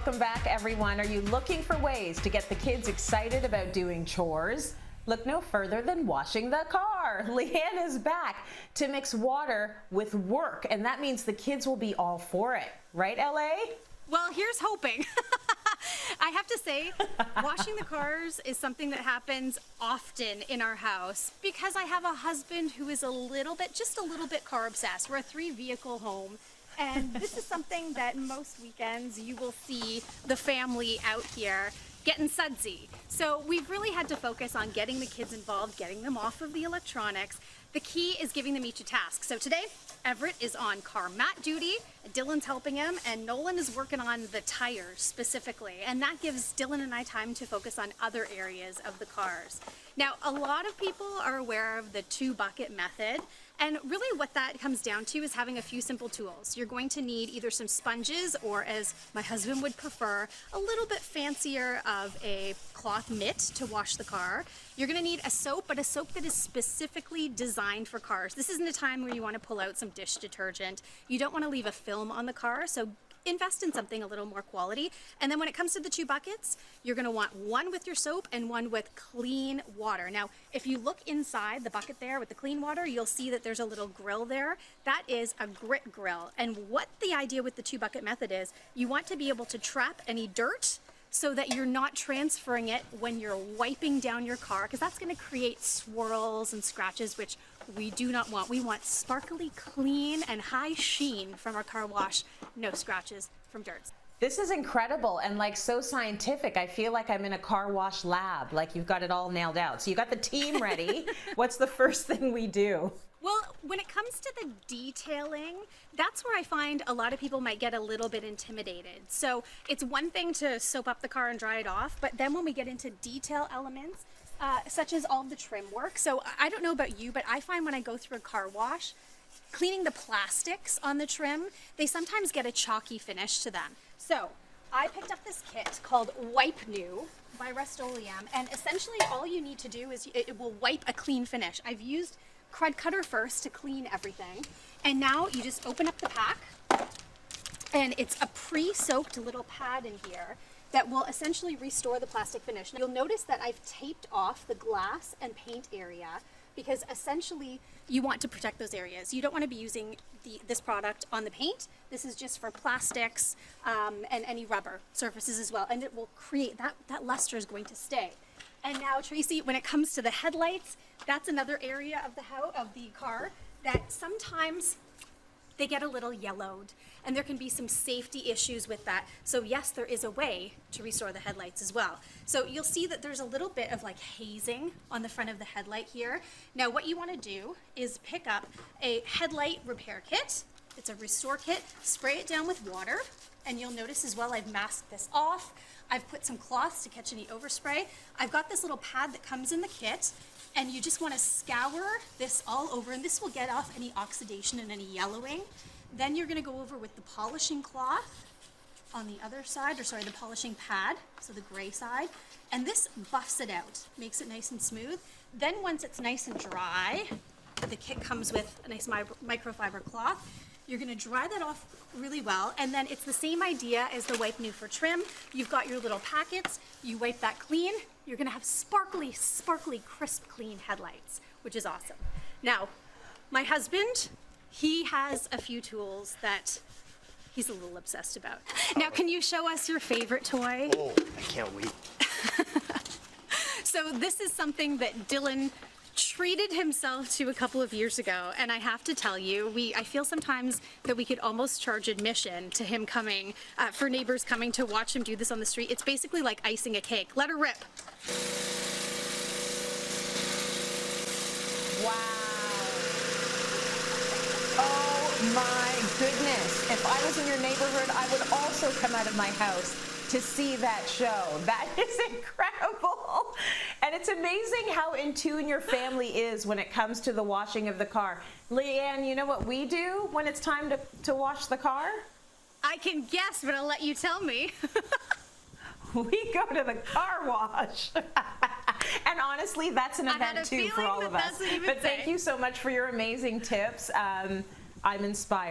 Welcome back, everyone. Are you looking for ways to get the kids excited about doing chores? Look no further than washing the car. Leigh-Ann is back to mix water with work, and that means the kids will be all for it. Right, LA? Well, here's hoping. I have to say, washing the cars is something that happens often in our house because I have a husband who is just a little bit car obsessed. We're a 3-vehicle home. And this is something that most weekends you will see the family out here getting sudsy. So we've really had to focus on getting the kids involved, getting them off of the electronics. The key is giving them each a task. So today, Everett is on car mat duty, Dylan's helping him, and Nolan is working on the tires specifically. And that gives Dylan and I time to focus on other areas of the cars. Now, a lot of people are aware of the 2-bucket method. And really what that comes down to is having a few simple tools. You're going to need either some sponges or, as my husband would prefer, a little bit fancier of a cloth mitt to wash the car. You're going to need a soap, but a soap that is specifically designed for cars. This isn't a time where you want to pull out some dish detergent. You don't want to leave a film on the car, so invest in something a little more quality. And then when it comes to the 2 buckets, you're going to want one with your soap and one with clean water. Now, if you look inside the bucket there with the clean water, you'll see that there's a little grill there. That is a grit grill. And what the idea with the 2-bucket method is, you want to be able to trap any dirt so that you're not transferring it when you're wiping down your car, because that's going to create swirls and scratches, which we do not want. We want sparkly, clean, and high sheen from our car wash. No scratches from dirt. This is incredible and like so scientific. I feel like I'm in a car wash lab, like you've got it all nailed out. So you got the team ready. What's the first thing we do? Well, when it comes to the detailing, that's where I find a lot of people might get a little bit intimidated. So it's one thing to soap up the car and dry it off, but then when we get into detail elements, such as all of the trim work. So I don't know about you, but I find when I go through a car wash, cleaning the plastics on the trim, they sometimes get a chalky finish to them. So I picked up this kit called Wipe New by Rust-Oleum, and essentially all you need to do is it will wipe a clean finish. I've used Crud Cutter first to clean everything, and now you just open up the pack, and it's a pre-soaked little pad in here that will essentially restore the plastic finish. Now, you'll notice that I've taped off the glass and paint area because essentially you want to protect those areas. You don't want to be using this product on the paint. This is just for plastics and any rubber surfaces as well, and it will create that luster is going to stay. And now, Tracy, when it comes to the headlights, that's another area of the car that sometimes they get a little yellowed, and there can be some safety issues with that. So yes, there is a way to restore the headlights as well. So you'll see that there's a little bit of like hazing on the front of the headlight here. Now what you want to do is pick up a Headlight Repair Kit. It's a restore kit. Spray it down with water, and you'll notice as well I've masked this off. I've put some cloths to catch any overspray. I've got this little pad that comes in the kit, and you just want to scour this all over, and this will get off any oxidation and any yellowing. Then you're going to go over with the polishing cloth on the other side, or sorry, the polishing pad, so the gray side, and this buffs it out, makes it nice and smooth. Then once it's nice and dry, the kit comes with a nice microfiber cloth. You're going to dry that off really well, and then it's the same idea as the Wipe New for trim. You've got your little packets, you wipe that clean, you're going to have sparkly, sparkly, crisp, clean headlights, which is awesome. Now, my husband, he has a few tools that he's a little obsessed about. Now, can you show us your favorite toy? Oh, I can't wait. So this is something that Dylan treated himself to a couple of years ago, and I have to tell you, I feel sometimes that we could almost charge admission to him coming, for neighbors coming to watch him do this on the street. It's basically like icing a cake. Let her rip. Wow. Oh my goodness. If I was in your neighborhood, I would also come out of my house to see that show. That is incredible. And it's amazing how in tune your family is when it comes to the washing of the car. Leigh-Ann, you know what we do when it's time to wash the car? I can guess, but I'll let you tell me. We go to the car wash. And honestly, that's an event too for all of us. But thank you so much for your amazing tips. I'm inspired.